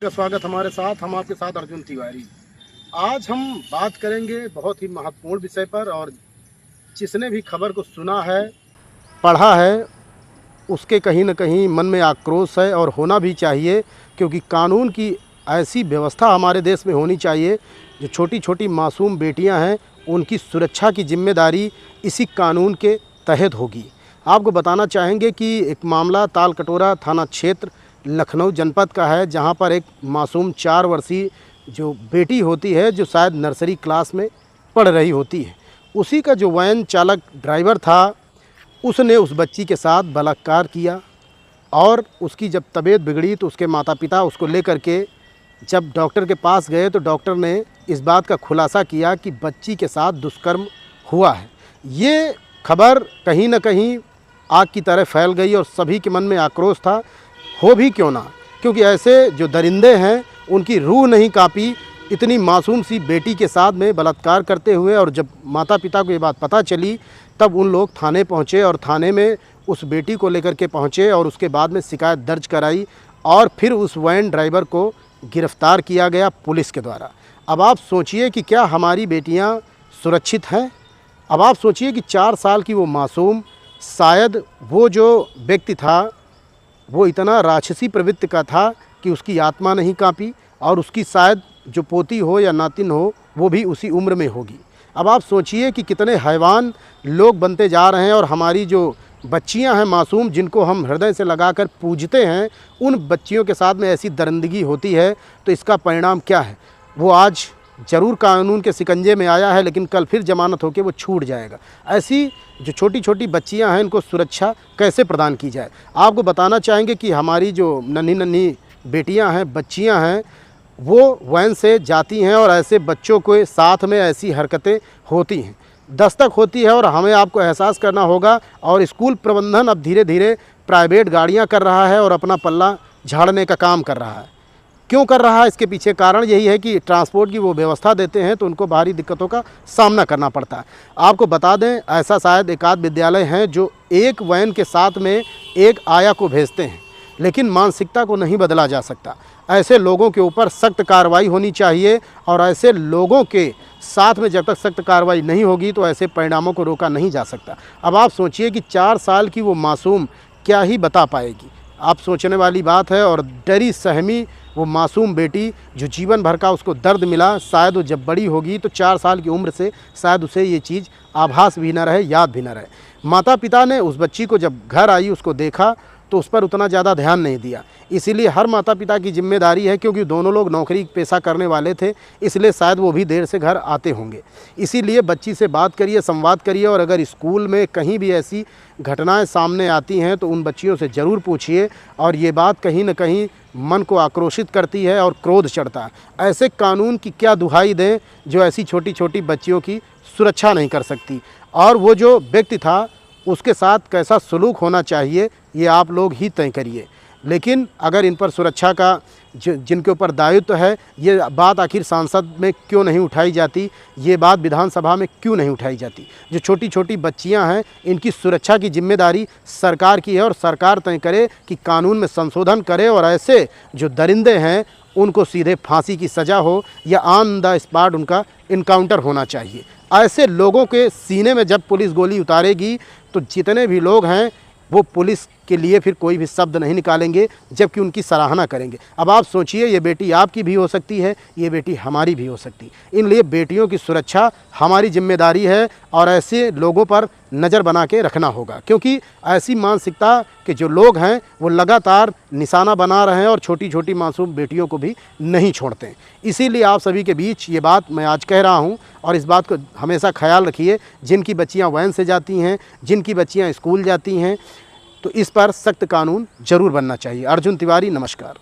का स्वागत हमारे साथ। हम आपके साथ अर्जुन तिवारी। आज हम बात करेंगे बहुत ही महत्वपूर्ण विषय पर, और जिसने भी खबर को सुना है, पढ़ा है, उसके कहीं न कहीं मन में आक्रोश है, और होना भी चाहिए, क्योंकि कानून की ऐसी व्यवस्था हमारे देश में होनी चाहिए। जो छोटी छोटी मासूम बेटियां हैं, उनकी सुरक्षा की जिम्मेदारी इसी कानून के तहत होगी। आपको बताना चाहेंगे कि एक मामला तालकटोरा थाना क्षेत्र लखनऊ जनपद का है, जहां पर एक मासूम 4 वर्षीय जो बेटी होती है, जो शायद नर्सरी क्लास में पढ़ रही होती है, उसी का जो वैन चालक ड्राइवर था, उसने उस बच्ची के साथ बलात्कार किया। और उसकी जब तबीयत बिगड़ी तो उसके माता पिता उसको लेकर के जब डॉक्टर के पास गए, तो डॉक्टर ने इस बात का खुलासा किया कि बच्ची के साथ दुष्कर्म हुआ है। ये खबर कहीं न कहीं आग की तरह फैल गई, और सभी के मन में आक्रोश था। हो भी क्यों ना, क्योंकि ऐसे जो दरिंदे हैं, उनकी रूह नहीं कांपी इतनी मासूम सी बेटी के साथ में बलात्कार करते हुए। और जब माता पिता को ये बात पता चली, तब उन लोग थाने पहुँचे, और थाने में उस बेटी को लेकर के पहुँचे, और उसके बाद में शिकायत दर्ज कराई, और फिर उस वैन ड्राइवर को गिरफ़्तार किया गया पुलिस के द्वारा। अब आप सोचिए कि क्या हमारी बेटियां सुरक्षित हैं? अब आप सोचिए कि 4 साल की वो मासूम, शायद वो जो व्यक्ति था वो इतना राक्षसी प्रवृत्ति का था कि उसकी आत्मा नहीं कांपी, और उसकी शायद जो पोती हो या नातिन हो, वो भी उसी उम्र में होगी। अब आप सोचिए कि कितने हैवान लोग बनते जा रहे हैं, और हमारी जो बच्चियां हैं मासूम, जिनको हम हृदय से लगाकर पूजते हैं, उन बच्चियों के साथ में ऐसी दरिंदगी होती है। तो इसका परिणाम क्या है? वो आज ज़रूर कानून के शिकंजे में आया है, लेकिन कल फिर जमानत होकर वो छूट जाएगा। ऐसी जो छोटी छोटी बच्चियां हैं, इनको सुरक्षा कैसे प्रदान की जाए? आपको बताना चाहेंगे कि हमारी जो नन्ही नन्ही बेटियां हैं, बच्चियां हैं, वो वैन से जाती हैं, और ऐसे बच्चों के साथ में ऐसी हरकतें होती हैं, दस्तक होती है। और हमें आपको एहसास करना होगा, और स्कूल प्रबंधन अब धीरे धीरे प्राइवेट गाड़ियाँ कर रहा है, और अपना पल्ला झाड़ने का काम कर रहा है। क्यों कर रहा है? इसके पीछे कारण यही है कि ट्रांसपोर्ट की वो व्यवस्था देते हैं, तो उनको भारी दिक्कतों का सामना करना पड़ता है। आपको बता दें, ऐसा शायद एकाध विद्यालय हैं जो एक वैन के साथ में एक आया को भेजते हैं, लेकिन मानसिकता को नहीं बदला जा सकता। ऐसे लोगों के ऊपर सख्त कार्रवाई होनी चाहिए, और ऐसे लोगों के साथ में जब तक सख्त कार्रवाई नहीं होगी, तो ऐसे परिणामों को रोका नहीं जा सकता। अब आप सोचिए कि 4 साल की वो मासूम क्या ही बता पाएगी? आप सोचने वाली बात है। और डरी सहमी वो मासूम बेटी, जो जीवन भर का उसको दर्द मिला, शायद वो जब बड़ी होगी तो 4 साल की उम्र से शायद उसे ये चीज़ आभास भी न रहे, याद भी न रहे। माता पिता ने उस बच्ची को जब घर आई, उसको देखा, तो उस पर उतना ज़्यादा ध्यान नहीं दिया। इसीलिए हर माता पिता की जिम्मेदारी है, क्योंकि दोनों लोग नौकरी पेशा करने वाले थे, इसलिए शायद वो भी देर से घर आते होंगे। इसीलिए बच्ची से बात करिए, संवाद करिए, और अगर स्कूल में कहीं भी ऐसी घटनाएं सामने आती हैं, तो उन बच्चियों से ज़रूर पूछिए। और ये बात कहीं न कहीं मन को आक्रोशित करती है, और क्रोध चढ़ता है। ऐसे कानून की क्या दुहाई दें जो ऐसी छोटी छोटी बच्चियों की सुरक्षा नहीं कर सकती? और वो जो व्यक्ति था, उसके साथ कैसा सलूक होना चाहिए, ये आप लोग ही तय करिए। लेकिन अगर इन पर सुरक्षा का जिनके ऊपर दायित्व है, ये बात आखिर सांसद में क्यों नहीं उठाई जाती? ये बात विधानसभा में क्यों नहीं उठाई जाती? जो छोटी छोटी बच्चियां हैं, इनकी सुरक्षा की जिम्मेदारी सरकार की है, और सरकार तय करे कि कानून में संशोधन करे, और ऐसे जो दरिंदे हैं उनको सीधे फांसी की सज़ा हो, या ऑन द स्पॉट उनका इनकाउंटर होना चाहिए। ऐसे लोगों के सीने में जब पुलिस गोली उतारेगी, तो जितने भी लोग हैं वो पुलिस के लिए फिर कोई भी शब्द नहीं निकालेंगे, जबकि उनकी सराहना करेंगे। अब आप सोचिए, ये बेटी आपकी भी हो सकती है, ये बेटी हमारी भी हो सकती है। इसलिए बेटियों की सुरक्षा हमारी जिम्मेदारी है, और ऐसे लोगों पर नज़र बना के रखना होगा, क्योंकि ऐसी मानसिकता के जो लोग हैं, वो लगातार निशाना बना रहे हैं, और छोटी छोटी मासूम बेटियों को भी नहीं छोड़ते हैं। इसीलिए आप सभी के बीच ये बात मैं आज कह रहा हूँ, और इस बात को हमेशा ख्याल रखिए। जिनकी बच्चियाँ वैन से जाती हैं, जिनकी बच्चियाँ स्कूल जाती हैं, तो इस पर सख्त कानून जरूर बनना चाहिए। अर्जुन तिवारी, नमस्कार।